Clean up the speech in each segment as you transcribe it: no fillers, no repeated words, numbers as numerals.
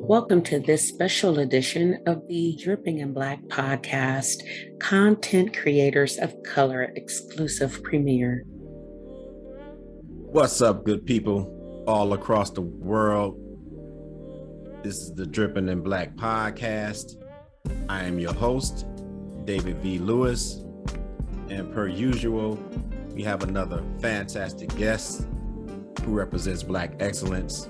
Welcome to this special edition of the Dripping in Black podcast, Content Creators of Color exclusive premiere. What's up, good people all across the world? This is the Dripping in Black podcast. I am your host, David V. Lewis, and per usual, we have another fantastic guest who represents Black excellence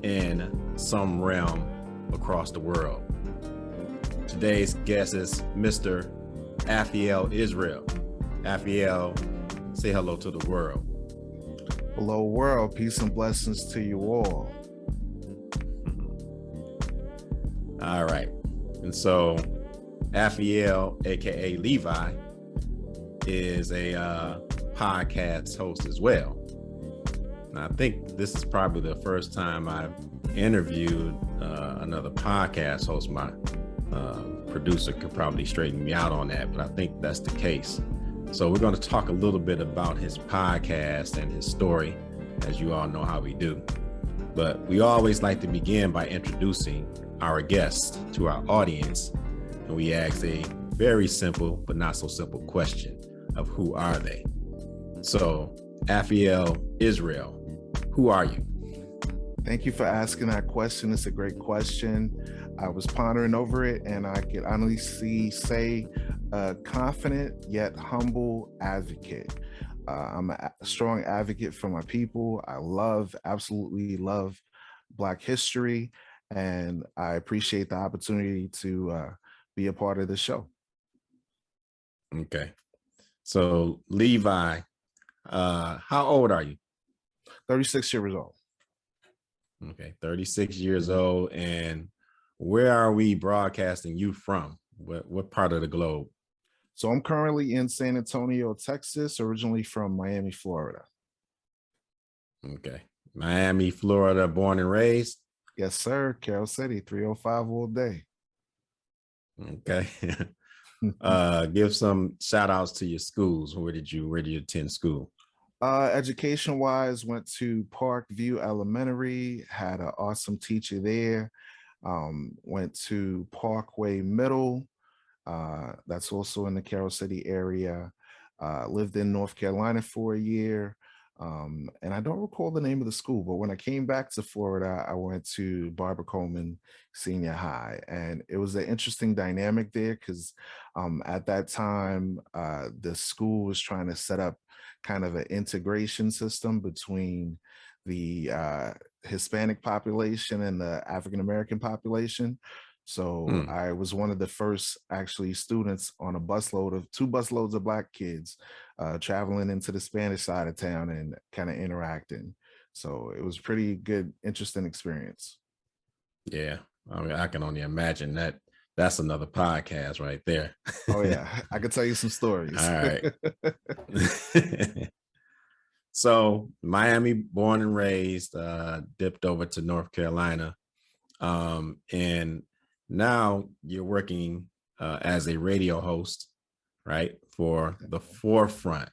in some realm across the world. Today's guest is Mr. Aphiel Israel. Aphiel, say hello to the world. Hello, world. Peace and blessings to you all. All right. And so Aphiel, aka Levi, is a podcast host as well. And I think this is probably the first time I've interviewed another podcast host. My producer could probably straighten me out on that, but I think that's the case. So we're going to talk a little bit about his podcast and his story, as you all know how we do. But we always like to begin by introducing our guests to our audience. And we ask a very simple, but not so simple question of who are they? So Aphiel Israel, who are you? Thank you for asking that question. It's a great question. I was pondering over it, and I could honestly say confident yet humble advocate. I'm a strong advocate for my people. I absolutely love Black history, and I appreciate the opportunity to be a part of the show. Okay. So Levi, how old are you? 36 years old. Okay, 36 years old. And where are we broadcasting you from? What part of the globe? So I'm currently in San Antonio, Texas, originally from Miami, Florida. Okay. Miami, Florida, born and raised? Yes, sir. Carroll City, 305 all day. Okay. Give some shout outs to your schools. Where did you attend school? Education wise, went to Park View Elementary, had an awesome teacher there. Went to Parkway Middle. That's also in the Carroll City area. Lived in North Carolina for a year. And I don't recall the name of the school, but when I came back to Florida, I went to Barbara Coleman Senior High. And it was an interesting dynamic there because at that time, the school was trying to set up kind of an integration system between the Hispanic population and the African-American population. So I was one of the first actually students on two busloads of Black kids traveling into the Spanish side of town and kind of interacting. So it was pretty good, interesting experience. Yeah. I mean, I can only imagine that. That's another podcast right there. Oh, yeah. I could tell you some stories. All right. So Miami, born and raised, dipped over to North Carolina. And now you're working as a radio host, right? For the Forefront.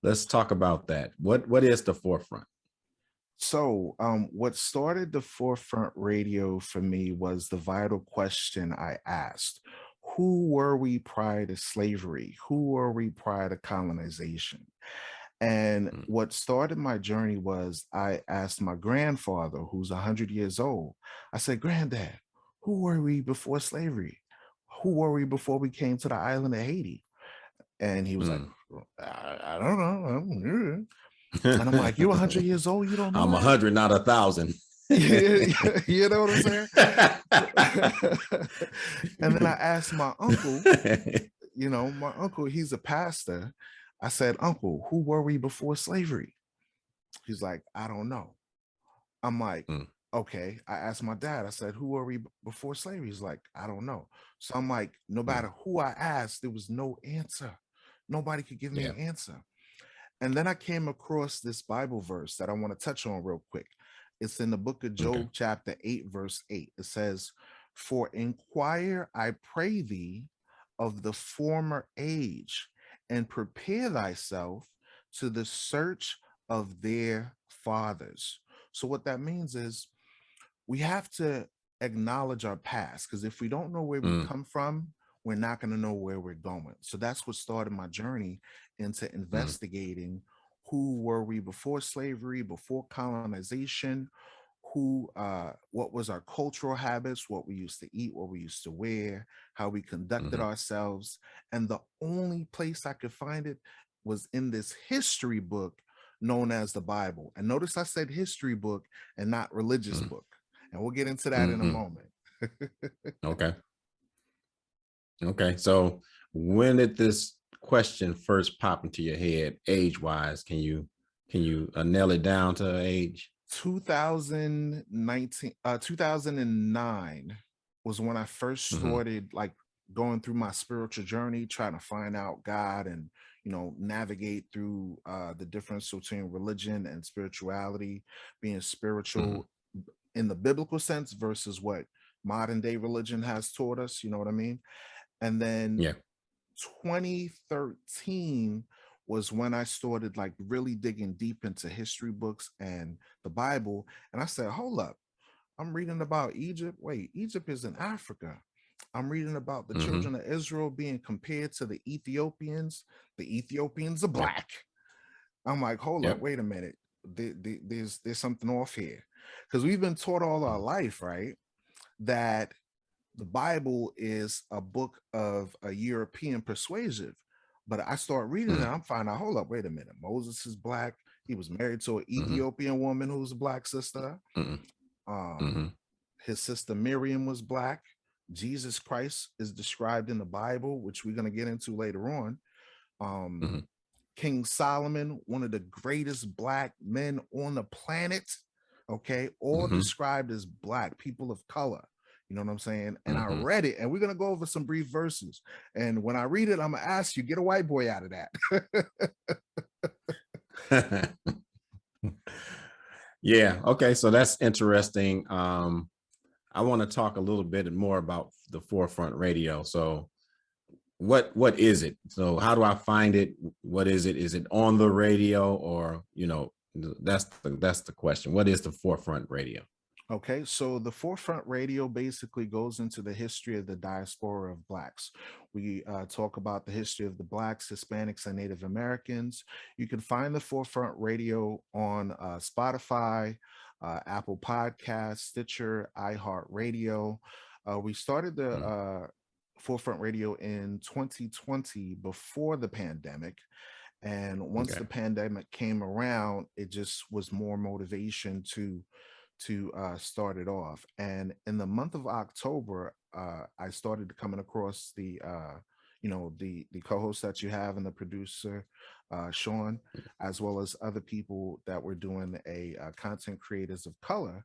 Let's talk about that. What is the Forefront? So what started the Forefront Radio for me was the vital question I asked. Who were we prior to slavery? Who were we prior to colonization? And what started my journey was I asked my grandfather, who's 100 years old. I said, Granddad, who were we before slavery? Who were we before we came to the island of Haiti? And he was like, I don't know. And I'm like, you're 100 years old, you don't know? I'm 100, not 1,000. You know what I'm saying? And then I asked my uncle, my uncle, he's a pastor. I said, Uncle, who were we before slavery? He's like, I don't know. I'm like, okay. I asked my dad, I said, who were we before slavery? He's like, I don't know. So I'm like, no matter who I asked, there was no answer. Nobody could give me an answer. And then I came across this Bible verse that I want to touch on real quick. It's in the book of Job, chapter 8, verse 8. It says, for inquire, I pray thee, of the former age, and prepare thyself to the search of their fathers. So what that means is we have to acknowledge our past, because if we don't know where we come from, we're not going to know where we're going. So that's what started my journey into investigating who were we before slavery, before colonization, what was our cultural habits, what we used to eat, what we used to wear, how we conducted ourselves. And the only place I could find it was in this history book known as the Bible. And notice I said history book and not religious book. And we'll get into that in a moment. Okay. Okay. So when did this question first pop into your head, age-wise? Can you nail it down to age? 2009 was when I first started like going through my spiritual journey, trying to find out God and, navigate through the difference between religion and spirituality, being spiritual in the biblical sense versus what modern day religion has taught us. You know what I mean? And then 2013 was when I started like really digging deep into history books and the Bible. And I said, hold up, I'm reading about Egypt. Wait, Egypt is in Africa. I'm reading about the children of Israel being compared to the Ethiopians. The Ethiopians are black. I'm like, hold up, wait a minute. There's something off here. Because we've been taught all our life, right, that the Bible is a book of a European persuasive. But I start reading it, I'm finding out, hold up, wait a minute. Moses is black. He was married to an Ethiopian woman who's a black sister. His sister Miriam was black. Jesus Christ is described in the Bible, which we're going to get into later on. King Solomon, one of the greatest black men on the planet, okay, all described as black, people of color. You know what I'm saying? And I read it, and we're going to go over some brief verses. And when I read it, I'm going to ask you, get a white boy out of that. Yeah. Okay. So that's interesting. I want to talk a little bit more about the Forefront Radio. So what is it? So how do I find it? What is it? Is it on the radio, or, that's the question. What is the Forefront Radio? Okay, so the Forefront Radio basically goes into the history of the diaspora of Blacks. We talk about the history of the Blacks, Hispanics, and Native Americans. You can find the Forefront Radio on Spotify, Apple Podcasts, Stitcher, iHeartRadio. We started the Forefront Radio in 2020 before the pandemic. And once the pandemic came around, it just was more motivation to start it off. And in the month of October, I started coming across the co-host that you have and the producer, Sean, as well as other people that were doing a content creators of color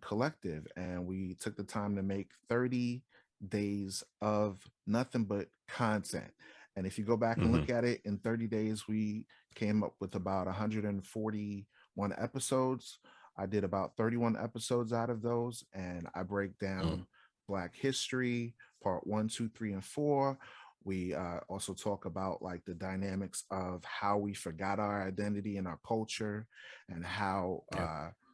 collective. And we took the time to make 30 days of nothing but content. And if you go back and look at it, in 30 days, we came up with about 141 episodes. I did about 31 episodes out of those, and I break down Black history, part 1, 2, 3, and 4. We also talk about like the dynamics of how we forgot our identity and our culture, and how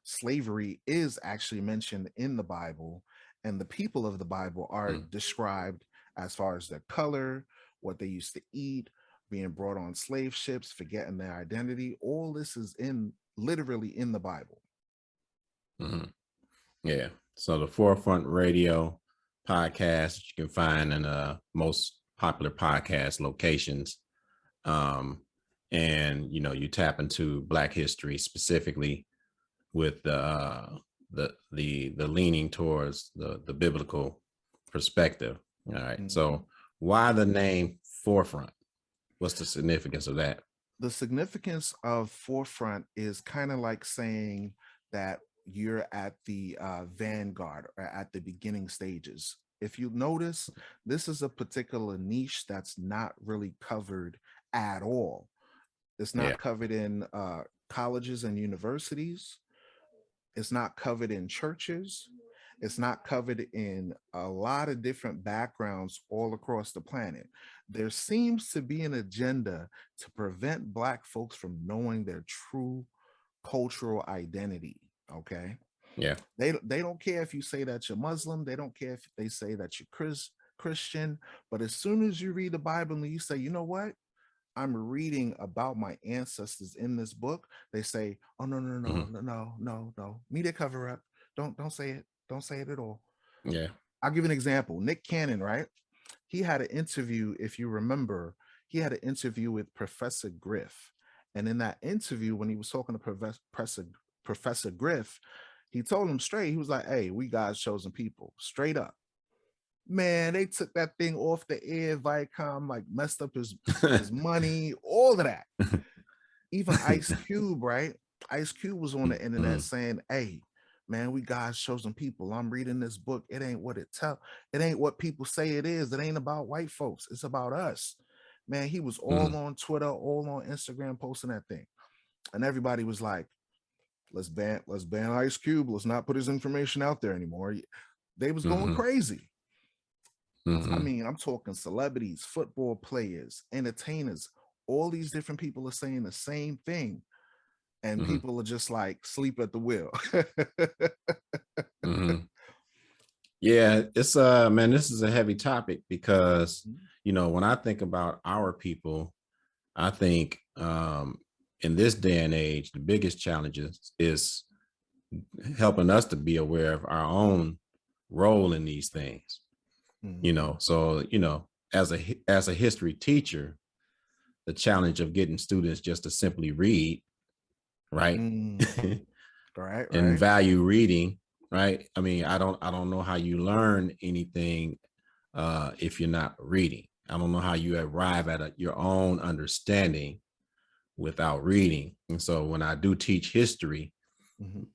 slavery is actually mentioned in the Bible, and the people of the Bible are described as far as their color, what they used to eat, being brought on slave ships, forgetting their identity. All this is literally in the Bible. Yeah. So the Forefront Radio podcast you can find in most popular podcast locations. And you tap into Black history specifically with the leaning towards the biblical perspective. All right. So why the name Forefront? What's the significance of that? The significance of Forefront is kind of like saying that you're at the vanguard or at the beginning stages. If you notice, this is a particular niche that's not really covered at all. It's not covered in colleges and universities. It's not covered in churches. It's not covered in a lot of different backgrounds all across the planet. There seems to be an agenda to prevent Black folks from knowing their true cultural identity. Okay. Yeah. They don't care if you say that you're Muslim. They don't care if they say that you're Christian. But as soon as you read the Bible and you say, you know what? I'm reading about my ancestors in this book, they say, oh, no, no, no, no, no, no, no. Media cover up. Don't say it. Don't say it at all. Yeah. I'll give you an example. Nick Cannon, right? He had an interview, if you remember, he had an interview with Professor Griff. And in that interview, when he was talking to Professor Griff, he told him straight, he was like, hey, we God's chosen people, straight up. Man, they took that thing off the air. Viacom like messed up his money, all of that. Even Ice Cube, right? Ice Cube was on the internet saying, hey, man, we God's chosen people. I'm reading this book. It ain't what it ain't what people say it is. It ain't about white folks. It's about us. Man, he was all on Twitter, all on Instagram posting that thing. And everybody was like, let's ban Ice Cube. Let's not put his information out there anymore. They was going crazy. I mean, I'm talking celebrities, football players, entertainers, all these different people are saying the same thing. And people are just like sleep at the wheel. Yeah, it's man, this is a heavy topic because you know, when I think about our people, I think in this day and age, the biggest challenges is helping us to be aware of our own role in these things. You know, so you know, as a history teacher, the challenge of getting students just to simply read, right? Right. And value reading, right? I mean, I don't know how you learn anything if you're not reading. I don't know how you arrive at your own understanding without reading. And so when I do teach history,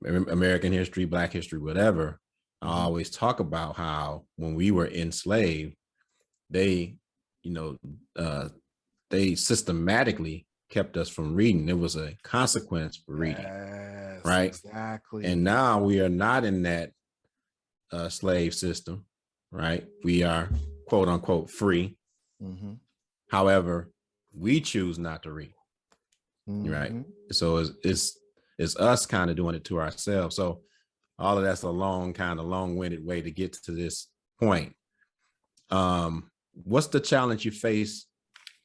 American history, Black history, whatever, I always talk about how when we were enslaved, they, you know, they systematically kept us from reading. There was a consequence for reading, right? Exactly. And now we are not in that slave system, right? We are quote unquote free. However, we choose not to read, right? So it's us kind of doing it to ourselves. So all of that's a long-winded way to get to this point. What's the challenge you face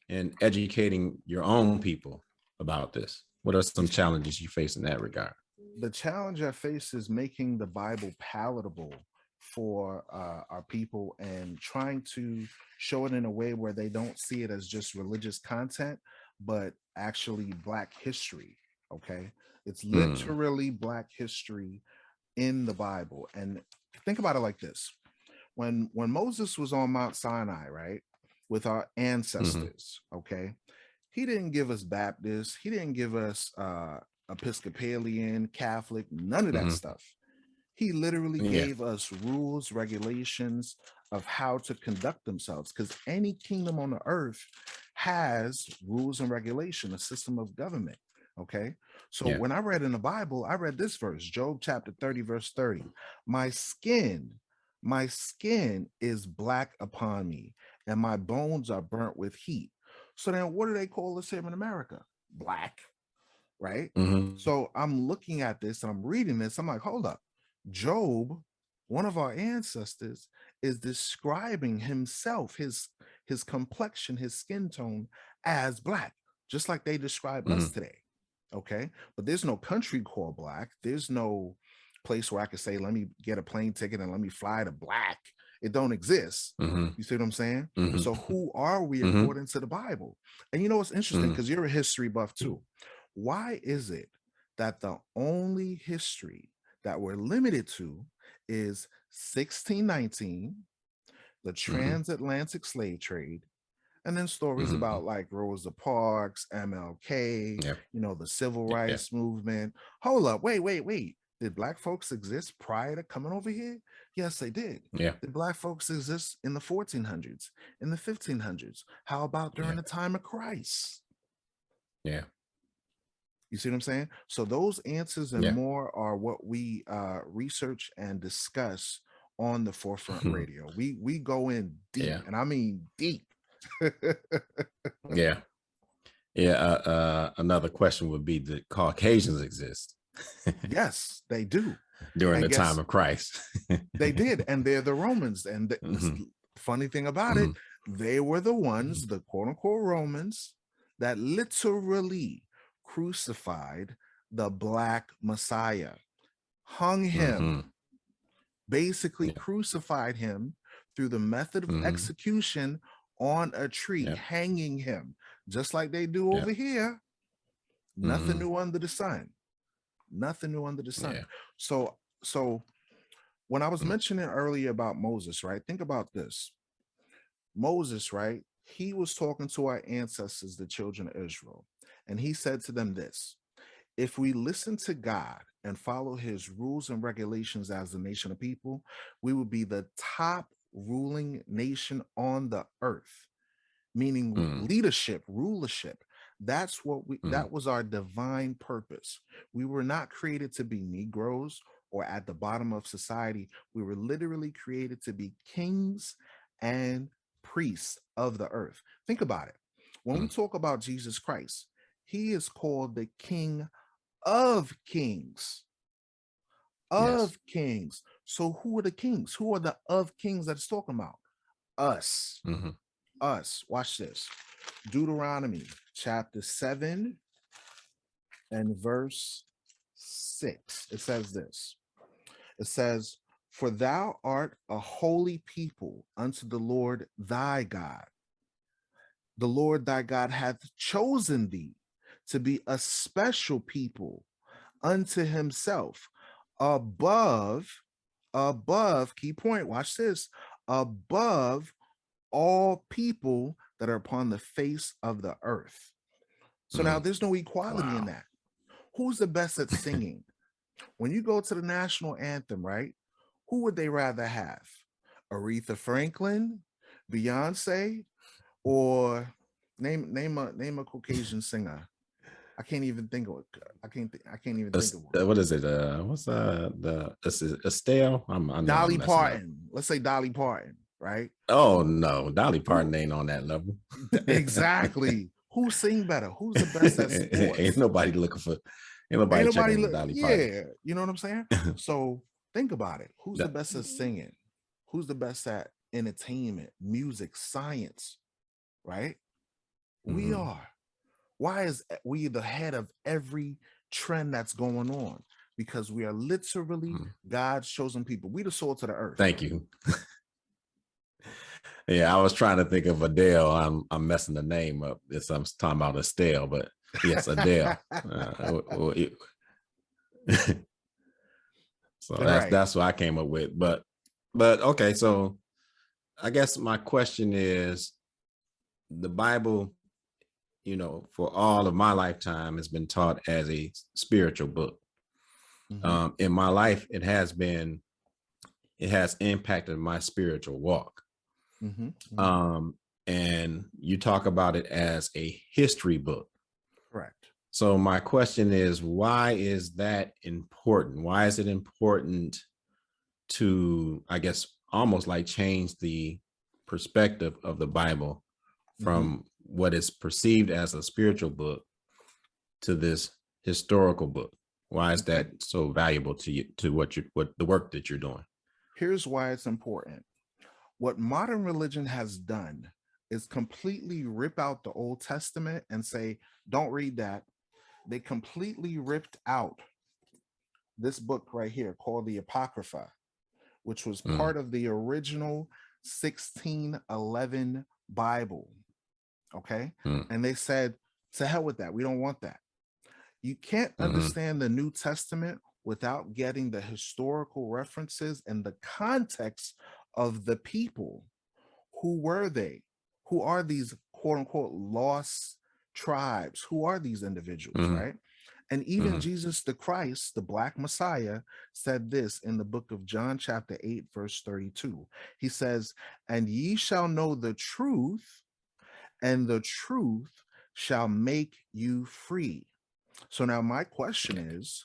in educating your own people about this? What are some challenges you face in that regard? The challenge I face is making the Bible palatable for our people and trying to show it in a way where they don't see it as just religious content, but actually Black history. Okay. It's literally Black history in the Bible. And think about it like this. When Moses was on Mount Sinai, right, with our ancestors, okay, he didn't give us Baptists, he didn't give us Episcopalian, Catholic, none of that stuff. He literally gave us rules, regulations of how to conduct themselves, because any kingdom on the earth has rules and regulation, a system of government. Okay. So when I read in the Bible, I read this verse, Job chapter 30, verse 30. My skin is black upon me, and my bones are burnt with heat. So then what do they call us here in America? Black, right? So I'm looking at this and I'm reading this. I'm like, hold up. Job, one of our ancestors, is describing himself, his complexion, his skin tone as Black, just like they describe us today. Okay. But there's no country called Black. There's no place where I could say, let me get a plane ticket and let me fly to Black. It don't exist. You see what I'm saying? So who are we according to the Bible? And you know what's interesting, because you're a history buff too. Why is it that the only history that we're limited to is 1619, the transatlantic slave trade, and then stories about like Rosa Parks, MLK, you know, the civil rights movement. Hold up, wait. Did Black folks exist prior to coming over here? Yes, they did. Did Black folks exist in the 1400s, in the 1500s? How about during the time of Christ? You see what I'm saying? So those answers and more are what we research and discuss on the Forefront Radio. We go in deep, and I mean deep. Another question would be, do Caucasians exist? Yes, they do. during And the time of Christ. they did, and they're the Romans. And the funny thing about it, they were the ones, the quote unquote Romans, that literally crucified the Black Messiah, hung him, basically crucified him through the method of execution on a tree, hanging him, just like they do over here. Nothing new under the sun. Nothing new under the sun. So when I was mentioning earlier about Moses, right? Think about this. Moses, right? He was talking to our ancestors, the children of Israel, and he said to them this: if we listen to God and follow his rules and regulations as a nation of people, we will be the top ruling nation on the earth, meaning leadership, rulership. That's what that was our divine purpose. We were not created to be Negroes or at the bottom of society. We were literally created to be kings and priests of the earth. Think about it. When we talk about Jesus Christ, he is called the King of Kings. Of kings. So who are the kings? Who are the of kings that it's talking about? Us. Us. Watch this. Deuteronomy chapter 7 and verse 6. It says this. It says, for thou art a holy people unto the Lord thy God. The Lord thy God hath chosen thee to be a special people unto himself, above, key point, watch this, above all people that are upon the face of the earth. So now there's no equality in that. Who's the best at singing? When you go to the national anthem, right? Who would they rather have? Aretha Franklin, Beyonce, or name a Caucasian singer? I can't even think of it. I can't even think of it. What is it? What's Estelle? Dolly Parton. Let's say Dolly Parton, right? Oh no, Dolly Parton ain't on that level. Exactly. Who sing better? Who's the best at sports? Ain't nobody checking Dolly Parton. Yeah, you know what I'm saying? So think about it. Who's the best at singing? Who's the best at entertainment, music, science, right? We are. Why is we the head of every trend that's going on? Because we are literally God's chosen people. We the salt of the earth. Thank you. Yeah, I was trying to think of Adele. I'm messing the name up. I'm talking about Estelle, but yes, Adele. So that's what I came up with. But okay, so I guess my question is, the Bible, for all of my lifetime has been taught as a spiritual book. In my life, it has impacted my spiritual walk. And you talk about it as a history book. Correct. So my question is, why is that important? Why is it important to, I guess, almost like change the perspective of the Bible from what is perceived as a spiritual book to this historical book? Why is that so valuable to you, to what the work that you're doing? Here's why it's important. What modern religion has done is completely rip out the Old Testament and say, don't read that. They completely ripped out this book right here called the Apocrypha, which was part of the original 1611 Bible. Okay. And they said, to hell with that. We don't want that. You can't understand the New Testament without getting the historical references and the context of the people. Who were they? Who are these quote unquote lost tribes? Who are these individuals, right? And even Jesus the Christ, the Black Messiah, said this in the book of John chapter 8, verse 32. He says, and ye shall know the truth, and the truth shall make you free. So now my question is,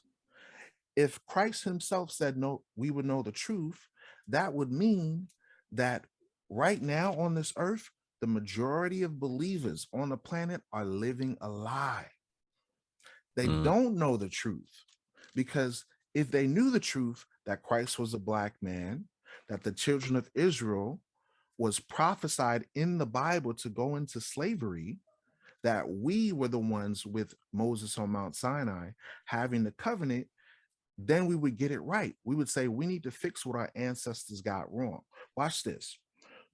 if Christ himself said, no, we would know the truth, that would mean that right now on this earth, the majority of believers on the planet are living a lie. They don't know the truth, because if they knew the truth that Christ was a black man, that the children of Israel was prophesied in the Bible to go into slavery, that we were the ones with Moses on Mount Sinai having the covenant, then we would get it right. We would say we need to fix what our ancestors got wrong. Watch this.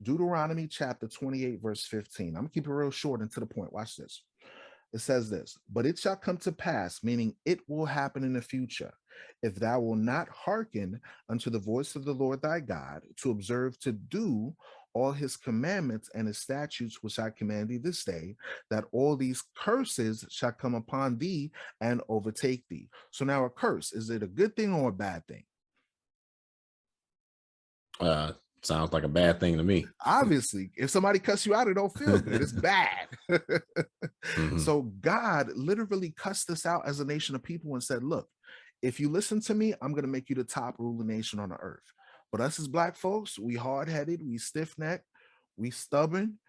Deuteronomy chapter 28, verse 15. I'm gonna keep it real short and to the point. Watch this. It says this, but it shall come to pass, meaning it will happen in the future, if thou will not hearken unto the voice of the Lord thy God, to observe to do all his commandments and his statutes which I command thee this day, that all these curses shall come upon thee and overtake thee. So now a curse, is it a good thing or a bad thing? Sounds like a bad thing to me. Obviously, if somebody cuss you out, it don't feel good. It's bad. So God literally cussed us out as a nation of people and said, look, if you listen to me, I'm going to make you the top ruling nation on the earth. But us as black folks, we hard-headed, we stiff-necked, we stubborn.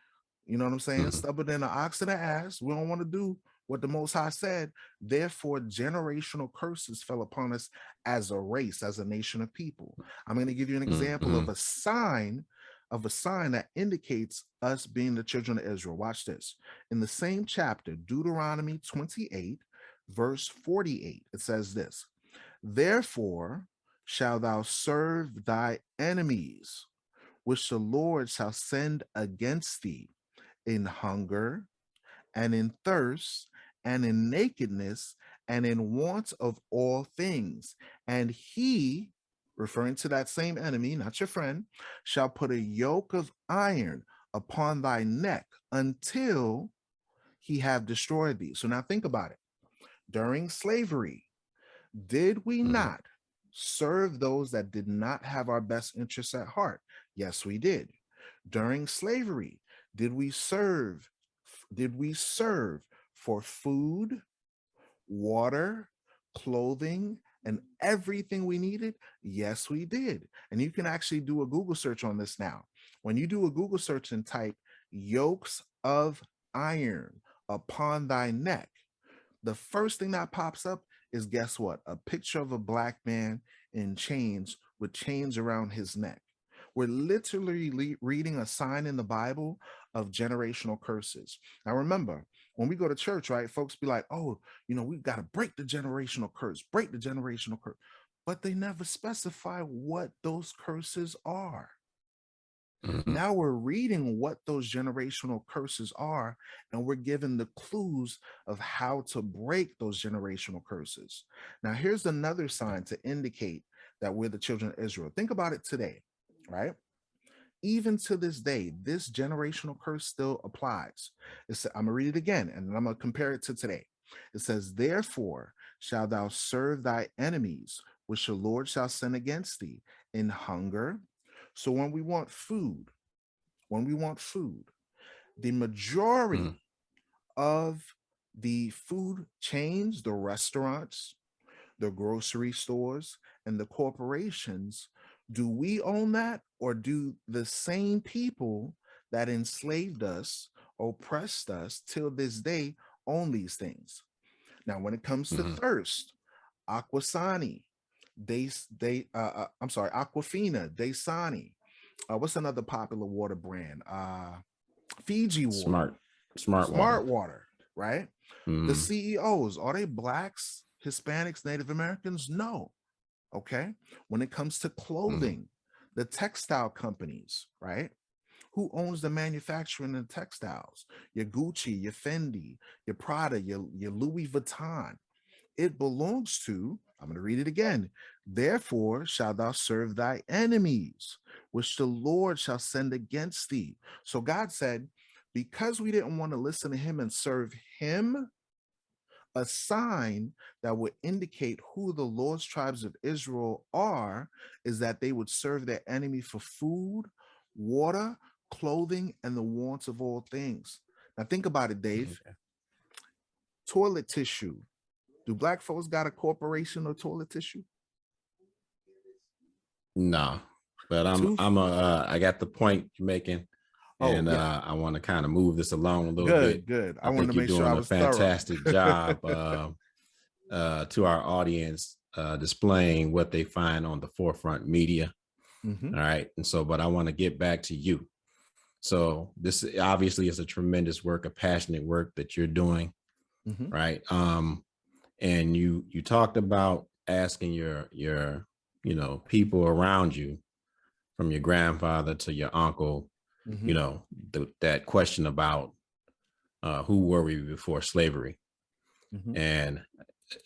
You know what I'm saying? Stubborn than the ox in the ass. We don't want to do what the Most High said. Therefore, generational curses fell upon us as a race, as a nation of people. I'm going to give you an example of a sign that indicates us being the children of Israel. Watch this. In the same chapter, Deuteronomy 28, verse 48, it says this, therefore shalt thou serve thy enemies, which the Lord shall send against thee, in hunger and in thirst and in nakedness and in want of all things. And he, referring to that same enemy, not your friend, shall put a yoke of iron upon thy neck until he have destroyed thee. So now think about it. During slavery, did we not serve those that did not have our best interests at heart? Yes, we did. During slavery, did we serve for food, water, clothing, and everything we needed? Yes, we did. And you can actually do a Google search on this now. When you do a Google search and type yokes of iron upon thy neck, the first thing that pops up is, guess what? A picture of a black man in chains with chains around his neck. We're literally reading a sign in the Bible of generational curses. Now, remember, when we go to church, right, folks be like, oh, you know, we've got to break the generational curse, break the generational curse. But they never specify what those curses are. Now we're reading what those generational curses are, and we're given the clues of how to break those generational curses. Now, here's another sign to indicate that we're the children of Israel. Think about it today, right? Even to this day, this generational curse still applies. I'm going to read it again, and I'm going to compare it to today. It says, therefore shalt thou serve thy enemies, which the Lord shall send against thee, in hunger. So when we want food, the majority of the food chains, the restaurants, the grocery stores, and the corporations, do we own that, or do the same people that enslaved us, oppressed us till this day own these things? Now, when it comes to thirst, Aquasani, Aquafina, Dasani, what's another popular water brand? Fiji water. Smart water, right? The CEOs, are they blacks, Hispanics, Native Americans? No. Okay. When it comes to clothing, the textile companies, right? Who owns the manufacturing of textiles? Your Gucci, your Fendi, your Prada, your Louis Vuitton. It belongs to, I'm going to read it again. Therefore shalt thou serve thy enemies, which the Lord shall send against thee. So God said, because we didn't want to listen to him and serve him, a sign that would indicate who the lost tribes of Israel are is that they would serve their enemy for food, water, clothing, and the wants of all things. Now think about it, Dave. Toilet tissue. Do black folks got a corporation of toilet tissue? No, but I got the point you're making. And I want to kind of move this along a little bit. Good. I want to make sure I was doing a fantastic job to our audience displaying what they find on the Forefront Media. Mhm. All right. And so, but I want to get back to you. So this obviously is a tremendous work, a passionate work that you're doing. Mhm. Right. And you talked about asking your people around you, from your grandfather to your uncle, Mhm. that question about who were we before slavery. Mhm. And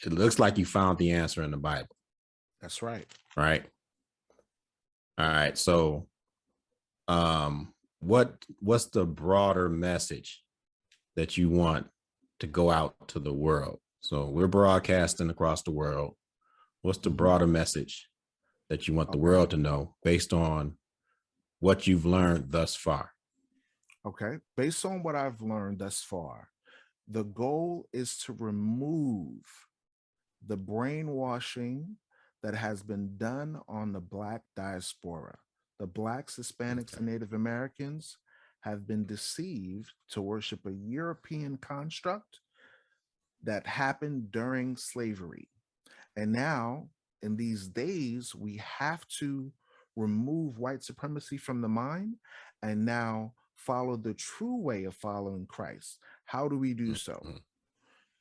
it looks like you found the answer in the Bible. That's right. Right. All right. So what's the broader message that you want to go out to the world? So we're broadcasting across the world. What's the Mhm. broader message that you want the Okay. world to know based on what you've learned thus far? Okay. Based on what I've learned thus far, the goal is to remove the brainwashing that has been done on the Black diaspora. The Blacks, Hispanics, Okay. and Native Americans have been deceived to worship a European construct that happened during slavery. And now, in these days, we have to remove white supremacy from the mind and now follow the true way of following Christ. How do we do so? Mhm.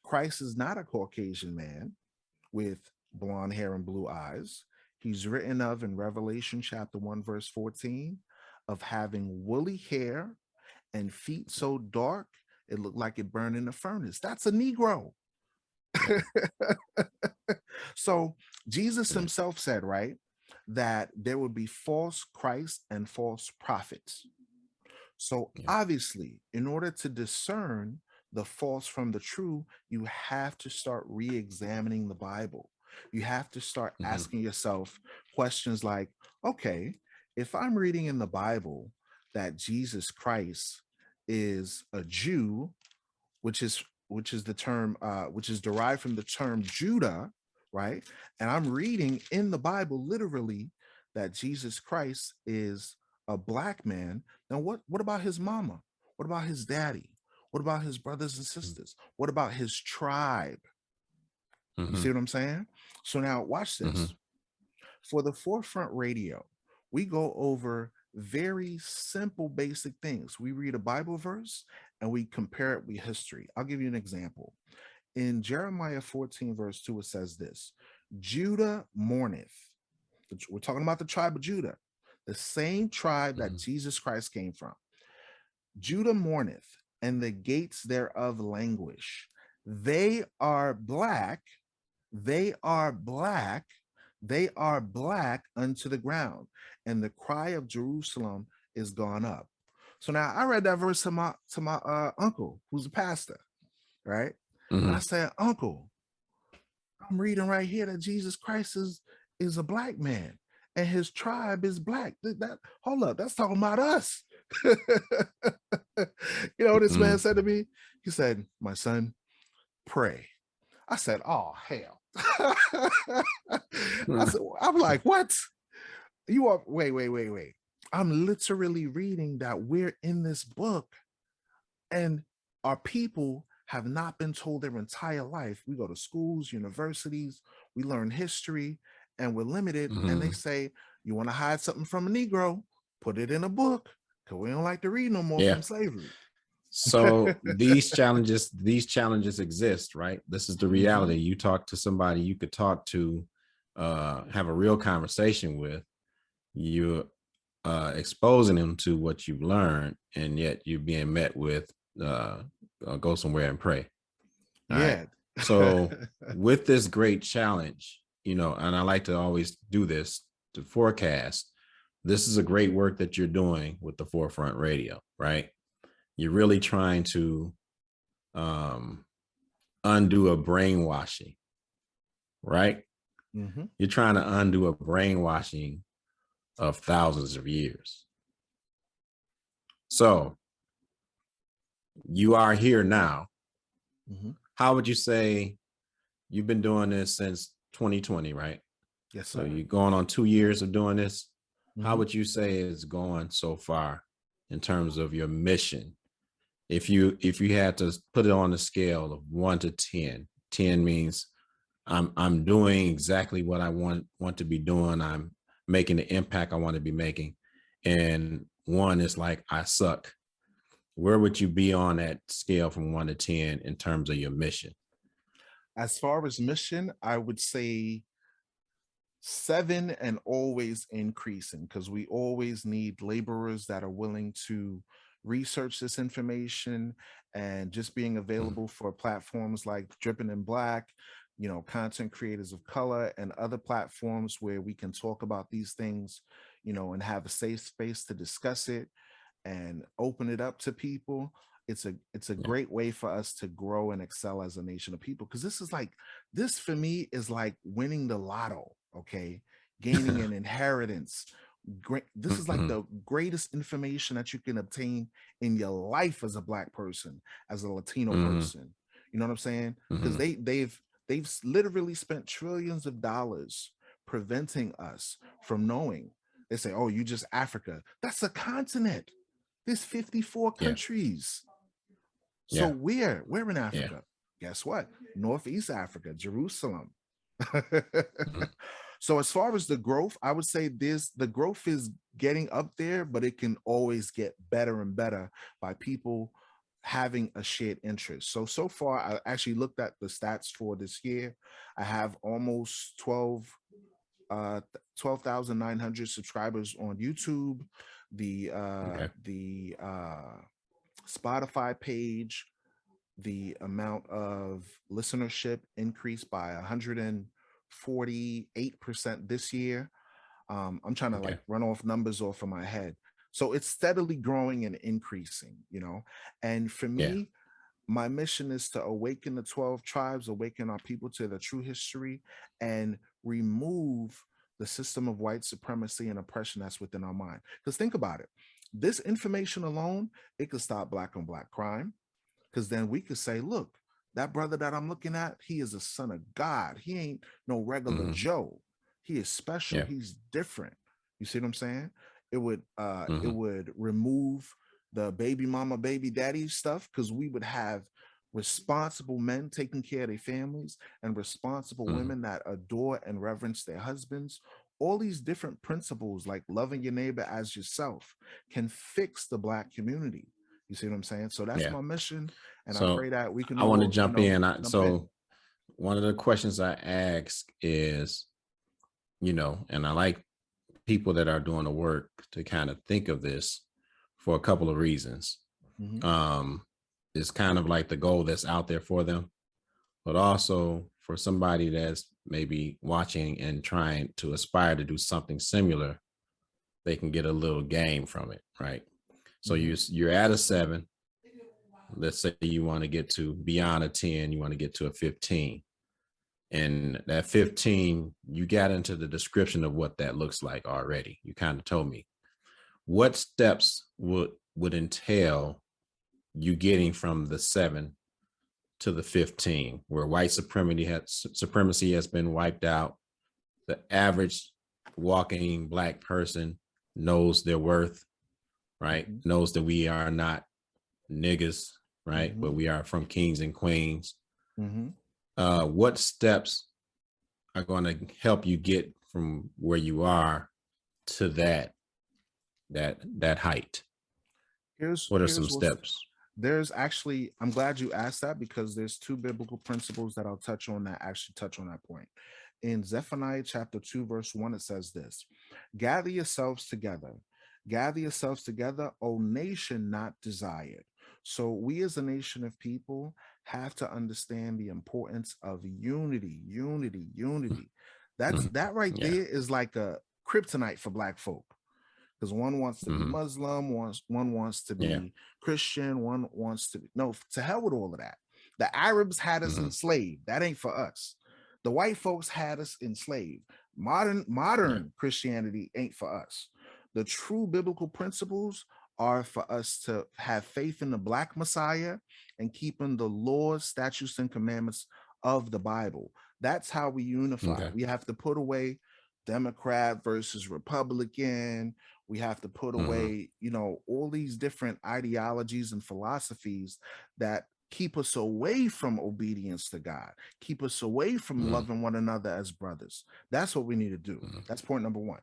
Christ is not a Caucasian man with blonde hair and blue eyes. He's written of in Revelation chapter 1, verse 14, of having woolly hair and feet so dark it looked like it burned in a furnace. That's a Negro. So Jesus Mhm. himself said, right, that there would be false Christ and false prophets. So Yeah. obviously, in order to discern the false from the true, you have to start re-examining the Bible. You have to start Mhm. asking yourself questions like, okay, if I'm reading in the Bible that Jesus Christ is a Jew, which is the term which is derived from the term Judah, right? And I'm reading in the Bible literally that Jesus Christ is a black man. Now what about his mama? What about his daddy? What about his brothers and sisters? What about his tribe? You see Mhm. what I'm saying? So now watch this. Mhm. For the Forefront Radio, we go over very simple, basic things. We read a Bible verse and we compare it with history. I'll give you an example. In Jeremiah 14, verse 2, it says this: Judah mourneth. We're talking about the tribe of Judah, the same tribe that Mhm. Jesus Christ came from. Judah mourneth, and the gates thereof languish. They are black, they are black, they are black unto the ground, and the cry of Jerusalem is gone up. So now I read that verse to my uncle, who's a pastor, right? And I Mhm. said, Uncle, I'm reading right here that Jesus Christ is a black man and his tribe is black. That hold up, that's talking about us. You know what this man Mhm. said to me? He said, my son, pray. I said, oh hell. I said, I'm like, what? You are wait. I'm literally reading that we're in this book and our people have not been told their entire life. We go to schools, universities, we learn history, and we're limited. And they Mhm. say, you want to hide something from a Negro, put it in a book, because we don't like to read no more Yeah. from slavery. So these challenges exist, right? This is the reality. Mhm. You talk to somebody you could talk to, have a real conversation with. You're exposing them to what you've learned, and yet you're being met with go somewhere and pray. All right. Yeah. So with this great challenge, and I like to always do this to forecast, this is a great work that you're doing with the Forefront Radio, right? You're really trying to um, undo a brainwashing, right? Mhm. You're trying to undo a brainwashing of thousands of years. So you are here now. Mhm. How would you say you've been doing this since 2020, right? Yes, So sir. you're going on 2 years of doing this. How Mhm. would you say it's going so far in terms of your mission? If you had to put it on a scale of 1 to 10, 10 means I'm doing exactly what I want to be doing. I'm making the impact I want to be making. And one is like, I suck. Where would you be on that scale from 1 to 10 in terms of your mission? As far as mission, I would say 7 and always increasing, because we always need laborers that are willing to research this information, and just being Mm, available for platforms like Dripping in Black, content creators of color, and other platforms where we can talk about these things, and have a safe space to discuss it and open it up to people. It's a yeah. great way for us to grow and excel as a nation of people, because this for me is like winning the lotto. Okay, gaining an inheritance. Great, this is like Mhm, the greatest information that you can obtain in your life as a Black person, as a Latino mhm, person. You know what I'm saying? Because mhm, they've literally spent trillions of dollars preventing us from knowing. They say, oh, you just Africa. That's a continent. There's 54 yeah, countries. So yeah, we're in yeah. Africa. Guess what? Northeast Africa, Jerusalem. Mhm, So as far as the growth, I would say the growth is getting up there, but it can always get better and better by people having a shared interest. So far, I actually looked at the stats for this year. I have almost 12,900 subscribers on YouTube. okay, The Spotify page, the amount of listenership increased by 148% this year. I'm trying to like okay, run off numbers off of my head. So it's steadily growing and increasing. And for yeah, me, my mission is to awaken the 12 tribes, awaken our people to the true history, and remove the system of white supremacy and oppression that's within our mind. Because think about it, this information alone, it could stop Black on Black crime, because then we could say, look, that brother that I'm looking at, he is a son of God. He ain't no regular mhm, Joe. He is special. yeah, He's different. You see what I'm saying? It mhm, would remove the baby mama, baby daddy stuff, because we would have responsible men taking care of their families, and responsible mhm, women that adore and reverence their husbands. All these different principles, like loving your neighbor as yourself, can fix the Black community. You see what I'm saying? So that's yeah. my mission, and I pray So that we can I want to all, jump in. jump in. So one of the questions I ask is, and I like people that are doing the work to kind of think of this for a couple of reasons. Mhm. Um, it's kind of like the goal that's out there for them, but also for somebody that's maybe watching and trying to aspire to do something similar, they can get a little game from it, right? So Mhm. you're at a 7. Let's say you want to get to beyond a 10, you want to get to a 15. And that 15, you got into the description of what that looks like already. You kind of told me. What steps would entail you getting from the 7 to the 15, where white supremacy has been wiped out? The average walking Black person knows their worth, right? Mhm. Knows that we are not niggas, right? But Mhm. we are from kings and queens. Mhm. What steps are going to help you get from where you are to that height? Here's What are some here's what's steps? There's actually, I'm glad you asked that, because there's two biblical principles that I'll touch on that actually touch on that point. In Zephaniah chapter 2, verse 1, it says this: gather yourselves together, O nation not desired. So we as a nation of people have to understand the importance of unity, unity, unity. Mhm. That right Yeah. there is like a kryptonite for Black folk, because one wants to be Hmm. Muslim, one wants to Yeah. be Christian, one wants to be, no, to hell with all of that. The Arabs had us Hmm. enslaved. That ain't for us. The white folks had us enslaved. Modern Yeah. modern Christianity ain't for us. The true biblical principles are for us to have faith in the Black Messiah and keeping the laws, statutes, and commandments of the Bible. That's how we unify. Okay. We have to put away Democrat versus Republican. We have to put Hmm. away, all these different ideologies and philosophies that keep us away from obedience to God, keep us away from Mm, loving one another as brothers. That's what we need to do. mm, That's point number one.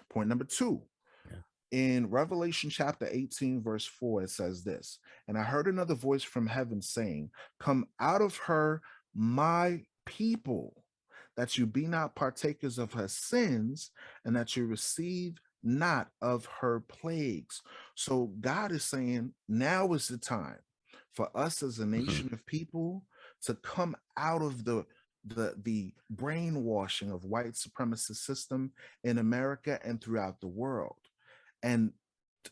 Point number two, yeah. in Revelation chapter 18, verse 4, it says this: And I heard another voice from heaven saying, Come out of her, my people, that you be not partakers of her sins, and that you receive not of her plagues. So God is saying, now is the time for us as a Mhm, nation of people to come out of the brainwashing of white supremacist system in America and throughout the world. And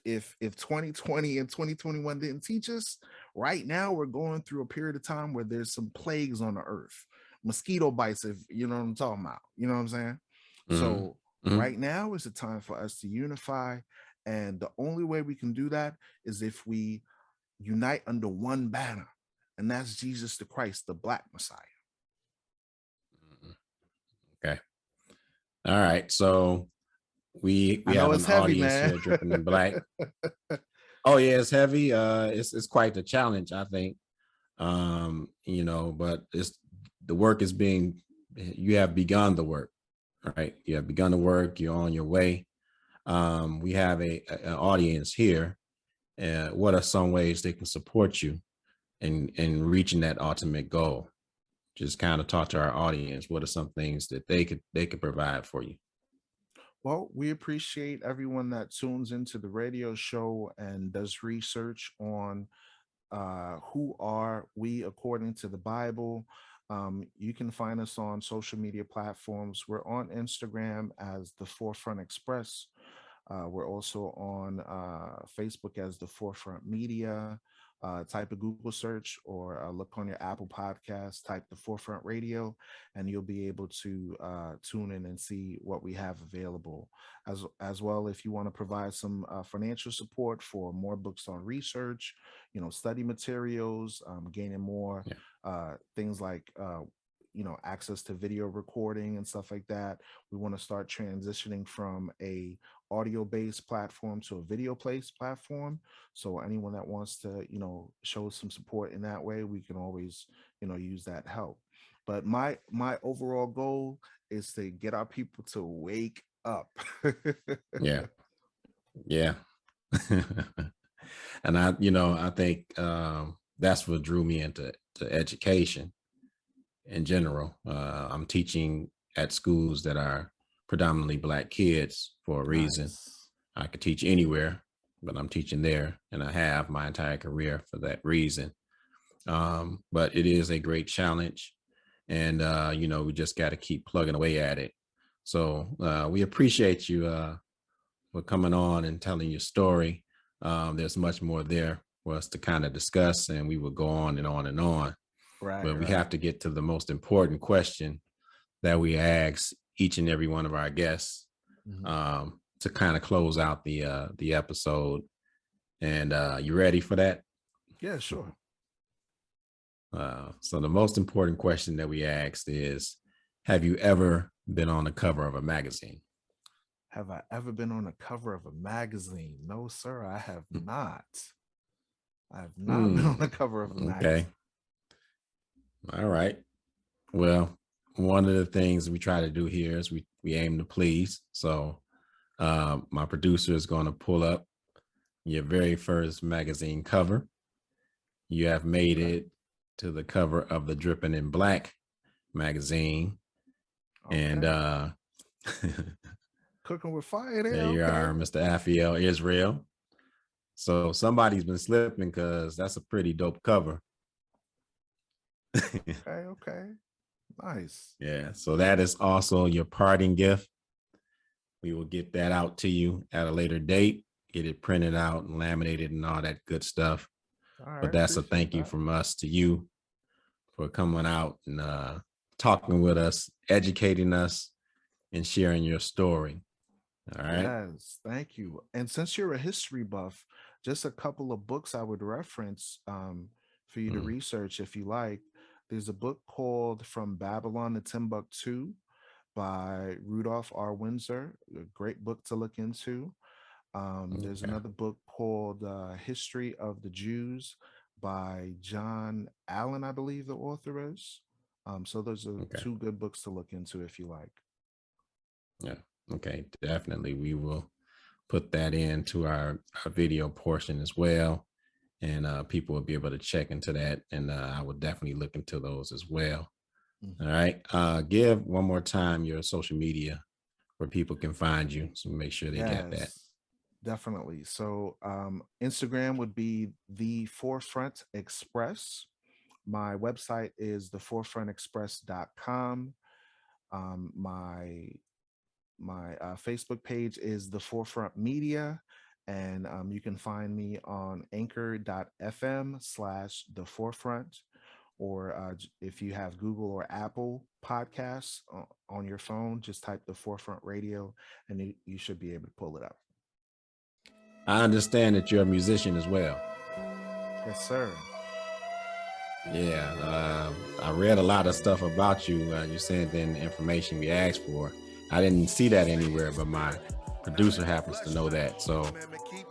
if 2020 and 2021 didn't teach us, right now we're going through a period of time where there's some plagues on the earth, mosquito bites, if you know what I'm talking about. You know what I'm saying? mhm, So mhm. right now is the time for us to unify, and the only way we can do that is if we unite under one banner, and that's Jesus the Christ, the Black Messiah. Mhm. Okay. All right. So we I know have it's an heavy, audience man. here dripping in black. Oh yeah, it's heavy. It's quite the challenge, I think. But it's the work is being you have begun the work, right? You have begun the work, you're on your way. We have an audience here. What are some ways they can support you in reaching that ultimate goal? Just kind of talk to our audience. What are some things that they could provide for you? Well, we appreciate everyone that tunes into the radio show and does research on who are we according to the Bible. You can find us on social media platforms. We're on Instagram as The Forefront Express. We're also on Facebook as The Forefront Media. Type a Google search or look on your Apple podcast, type The Forefront Radio, and you'll be able to tune in and see what we have available. As well, if you want to provide some financial support for more books on research, study materials, gaining more Yeah. things like access to video recording and stuff like that. We want to start transitioning from a audio based platform to a video based platform. So anyone that wants to show some support in that way, we can always use that help. But my overall goal is to get our people to wake up. Yeah. Yeah. And I think that's what drew me into education in general. I'm teaching at schools that are predominantly Black kids for a reason. Nice. I could teach anywhere, but I'm teaching there, and I have my entire career for that reason. But it is a great challenge, and we just got to keep plugging away at it. So we appreciate you for coming on and telling your story. There's much more there for us to kind of discuss, and we will go on and on and on. Right, But we right. have to get to the most important question that we ask each and every one of our guests Mhm. to kind of close out the episode. And you ready for that? Yeah, sure. So the most important question that we asked is, have you ever been on the cover of a magazine? Have I ever been on the cover of a magazine? No, sir, I have not. I have not been on the cover of a Okay. magazine. All right. Well, one of the things we try to do here is we aim to please. So my producer is going to pull up your very first magazine cover. You have made Okay. it to the cover of the Dripping in Black magazine. And Okay. Cooking with fire there there. you Okay. are, Mr. Aphiel Israel. So somebody's been slipping because that's a pretty dope cover. Okay. Okay. Nice. Yeah. So that is also your parting gift. We will get that out to you at a later date, get it printed out and laminated and all that good stuff. All right. But that's a Appreciate thank you that. from us to you for coming out and talking with us, educating us, and sharing your story. All right. Yes. Thank you. And since you're a history buff, just a couple of books I would reference for you to Mm, research if you like. There's a book called From Babylon to Timbuktu by Rudolph R. Windsor, a great book to look into. There's okay. another book called History of the Jews by John Allen, I believe the author is. So those are Okay. two good books to look into if you like. Yeah. Okay. Definitely. We will put that into our video portion as well. And people will be able to check into that. And I will definitely look into those as well. All right. Give one more time your social media where people can find you. So make sure they get that. Yes, definitely. So Instagram would be The Forefront Express. My website is theforefrontexpress.com. My Facebook page is The Forefront Media, and you can find me on anchor.fm/The Forefront, or if you have Google or Apple Podcasts on your phone, just type The Forefront Radio, and you should be able to pull it up. I understand that you're a musician as well. Yes, sir. Yeah, I read a lot of stuff about you. You sent in the information we asked for. I didn't see that anywhere, but my producer happens to know that. So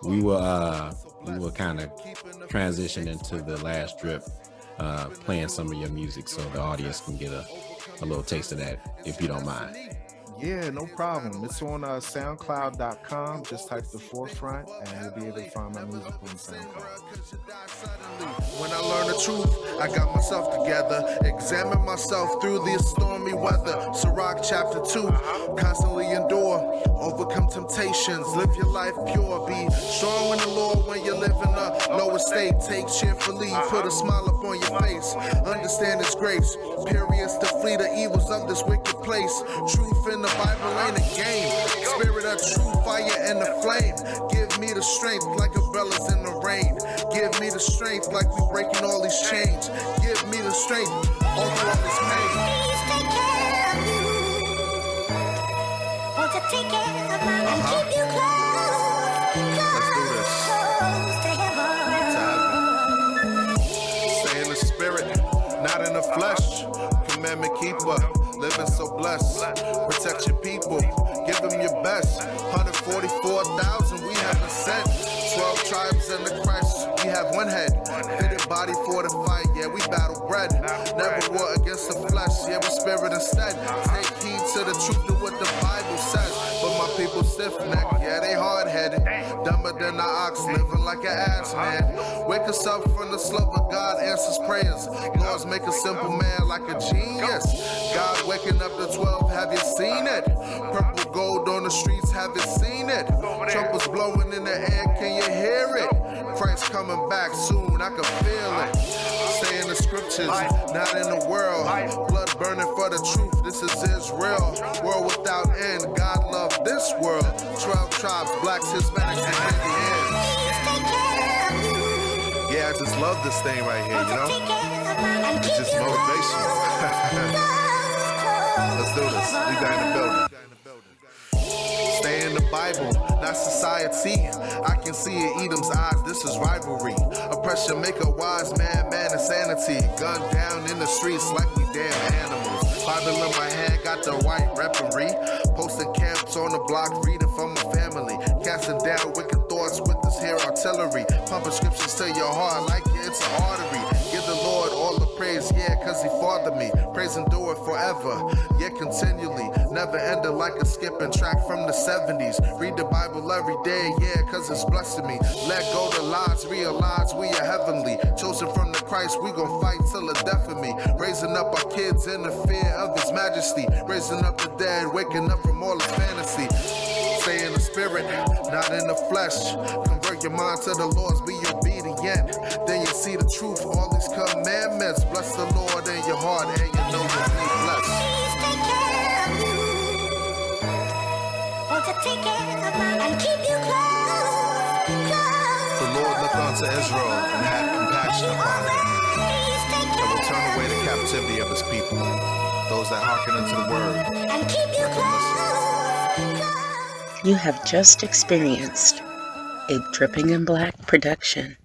we will kind of transition into the last drip, playing some of your music so the audience can get a little taste of that, if you don't mind. Yeah, no problem. It's on soundcloud.com. Just type The Forefront and you'll be able to find my music on SoundCloud. When I learn the truth, I got myself together. Examine myself through the stormy weather. Sirach chapter 2, constantly endure. Overcome temptations, live your life pure. Be strong in the Lord when you live in a low estate. Take cheerfully, put a smile upon your face. Understand His grace. Periods to flee the evils of this wicked place. Truth in the Bible ain't a game. Spirit of truth, fire and the flame. Give me the strength like umbrellas in the rain. Give me the strength like we breaking all these chains. Give me the strength all through all this pain. Please take care of you. Want to take care of mine and keep you close. Let's do this. Close to heaven. Stay in the spirit, not in the flesh. Commandment keeper, living so blessed. Protect your people, give them your best. 144,000 we haven't sent. 12 tribes in the Christ, we have one head. Fitted body for the fight, yeah, we battle bread. Never war against the flesh, yeah, we spirit instead. Take heed to the truth of what the Bible says. But my people stiff-necked, yeah, they hard-headed. Dumber than the ox, living like an ass, man. Wake us up from the slumber, God answers prayers. Laws make a simple man like a genius. God waking up the 12, have you seen it? Purple gold on the streets, have you seen it? Trumpets blowing in the air, can you hear it? Christ coming back soon, I can feel it. Stay in the scriptures, not in the world. Blood burning for the truth, this is Israel. World without end, God loved this world. 12 tribes, blacks, Hispanics, and Indians. Yeah, I just love this thing right here, you know? It's just motivation. Let's do this. We got in the building. Stay in the Bible, not society. I can see in Edom's eyes, this is rivalry. Oppression make a wise man, insanity. Gunned down in the streets like we damn animals. Bible in my hand, got the white weaponry. Posting camps on the block, reading for my family. Casting down wicked thoughts with this here artillery. Pumping scriptures to your heart like it's an artery. Give the Lord all the praise, yeah, cause He fathered me. Praise endure forever, yeah, continually. Never ended like a skipping track from the 70s. Read the Bible every day, yeah, cause it's blessing me. Let go the lies, realize we are heavenly. Chosen from the Christ, we gon' fight till the death of me. Raising up our kids in the fear of His majesty. Raising up the dead, waking up from all the fantasy. Stay in the spirit, not in the flesh. Convert your mind to the Lord's, be obedient. Then you see the truth, all these commandments. Bless the Lord in your heart and you know you'll be blessed. Please take care of you. Want to take care of mine and keep you close. The Lord looked unto Israel and had compassion upon them, and will turn away the captivity of His people. Those that hearken unto the word and keep you close. You have just experienced a Dripping in Black production.